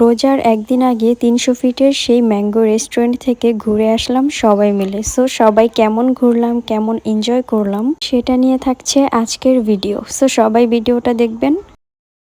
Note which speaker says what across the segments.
Speaker 1: রোজার একদিন আগে ৩০০ ফিটের সেই ম্যাঙ্গো রেস্টুরেন্ট থেকে ঘুরে আসলাম সবাই মিলে। সো সবাই কেমন ঘুরলাম, কেমন এনজয় করলাম সেটা নিয়ে থাকছে আজকের ভিডিও। সো সবাই ভিডিওটা দেখবেন।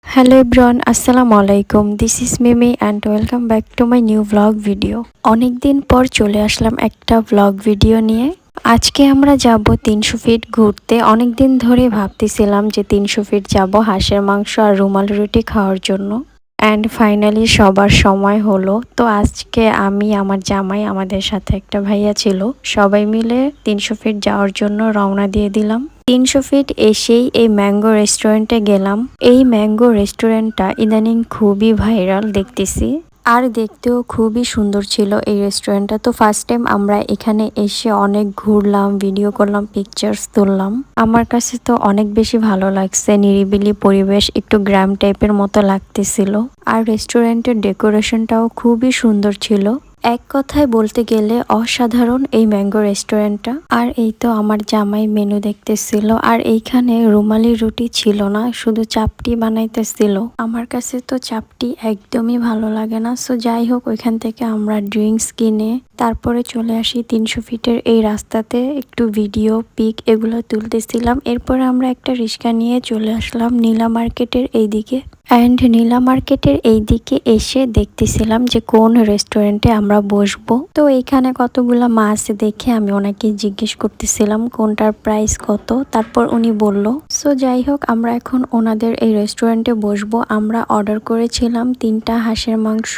Speaker 1: হ্যালো এভরিওয়ান, আসসালামু আলাইকুম। This is Mimi and welcome back to my new blog video. অনেকদিন পর চলে আসলাম একটা ব্লগ ভিডিও নিয়ে। আজকে আমরা যাব ৩০০ ফিট ঘুরতে। অনেকদিন ধরে ভাবতেছিলাম যে ৩০০ ফিট যাব হাঁসের মাংস আর রুমাল রুটি খাওয়ার জন্য। অ্যান্ড ফাইনালি সবার সময় হলো। তো আজকে আমি, আমার জামাই, আমাদের সাথে একটা ভাইয়া ছিল, সবাই মিলে ৩০০ ফিট যাওয়ার জন্য রওনা দিয়ে দিলাম। ৩০০ ফিট এসেই এই ম্যাঙ্গো রেস্টুরেন্টে গেলাম। এই ম্যাঙ্গো রেস্টুরেন্টটা ইদানিং খুবই ভাইরাল দেখতেছি, আর দেখতেও খুবই সুন্দর ছিল এই রেস্টুরেন্টটা। তো ফার্স্ট টাইম আমরা এখানে এসে অনেক ঘুরলাম, ভিডিও করলাম, পিকচার্স তুললাম। আমার কাছে তো অনেক বেশি ভালো লাগছে, নিরিবিলি পরিবেশ, একটু গ্রাম টাইপের মতো লাগতেছিল। আর রেস্টুরেন্টের ডেকোরেশনটাও খুবই সুন্দর ছিল। এক কথায় বলতে গেলে অসাধারণ এই ম্যাঙ্গো রেস্টুরেন্টটা। আর এই তো আমার জামাই মেনু দেখতেছিল, আর এইখানে রুমালি রুটি ছিল না, শুধু চাপটি বানাইতেছিল। আমার কাছে তো চাপটি একদমই ভালো লাগে না। সো যাই হোক, ওইখান থেকে আমরা ড্রিঙ্কস কিনে তারপরে চলে আসি ৩০০ ফিটের এই রাস্তাতে, একটু ভিডিও পিক এগুলো তুলতেছিলাম। এরপরে আমরা একটা রিক্সা নিয়ে চলে আসলাম নীলা মার্কেটের এইদিকে। অ্যান্ড নীলা মার্কেটের এই দিকে এসে দেখতেছিলাম যে কোন রেস্টুরেন্টে আমরা বসবো। তো এখানে কতগুলো মাছ দেখে আমি ওনাকে জিজ্ঞেস করতেছিলাম কোনটার প্রাইস কত। তারপর উনি বলল। সো যাই হোক, আমরা এখন ওনাদের এই রেস্টুরেন্টে বসবো। আমরা অর্ডার করেছিলাম 3টা হাঁসের মাংস,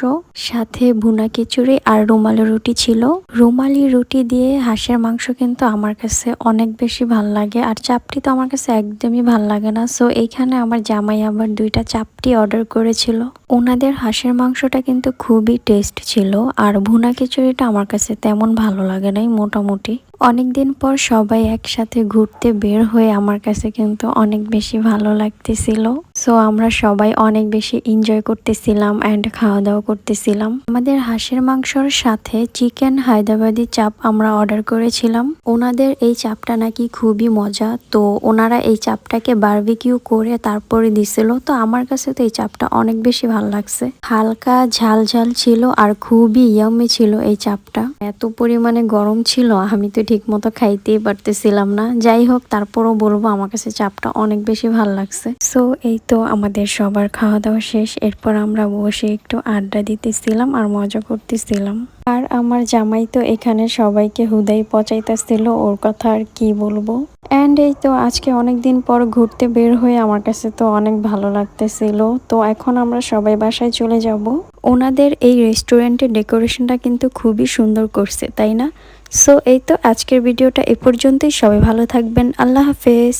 Speaker 1: সাথে ভুনা খিচুড়ি আর রুমালি রুটি ছিল। রুমালি রুটি দিয়ে হাঁসের মাংস কিন্তু আমার কাছে অনেক বেশি ভাল লাগে, আর চাপটি তো আমার কাছে একদমই ভাল লাগে না। সো এইখানে আমার জামাই আবার 2টা চাপটি অর্ডার করেছিল। ওনাদের হাঁসের মাংসটা কিন্তু খুবই টেস্ট ছিল, আর ভুনা খিচুড়িটা আমার কাছে তেমন ভালো লাগে নাই, মোটামুটি। অনেকদিন পর সবাই একসাথে ঘুরতে বের হয়ে আমার কাছে কিন্তু অনেক বেশি ভালো লাগতেছিল। সো আমরা সবাই অনেক বেশি এনজয় করতেছিলাম অ্যান্ড খাওয়া দাওয়া করতেছিলাম। আমাদের হাঁসের মাংসর সাথে চিকেন হায়দ্রাবাদি চাপ আমরা অর্ডার করেছিলাম। ওনাদের এই চাপটা নাকি খুবই মজা। তো ওনারা এই চাপটাকে বারবিকিউ করে তারপরে দিছিল। তো আমার কাছে তো এই চাপটা অনেক বেশি ভালো লাগছে। হালকা ঝাল ঝাল ছিল আর খুবই ইয়াম্মি ছিল এই চাপটা। এত পরিমাণে গরম ছিল, আমি তো ঠিক মতো খাইতেই পারতেছিলাম না। যাই হোক, তারপরও বলবো আমার কাছে চাপটা অনেক বেশি ভালো লাগছে। সো এই তো আমাদের সবার খাওয়া দাওয়া শেষ। এরপর আমরা বসে একটু আড্ডা দিতেছিলাম আর মজা করতেছিলাম। আর আমার জামাই তো এখানে সবাইকে হুদাই পচাইতেছিল, ওর কথা আর কি বলবো। অ্যান্ড এই তো আজকে অনেকদিন পর ঘুরতে বের হয়ে আমার কাছে তো অনেক ভালো লাগতেছিল। তো এখন আমরা সবাই বাসায় চলে যাব। ওনাদের এই রেস্টুরেন্টের ডেকোরেশনটা কিন্তু খুবই সুন্দর করছে, তাই না? সো এই তো আজকের ভিডিওটা এ পর্যন্তই। সবাই ভালো থাকবেন। আল্লাহ হাফেজ।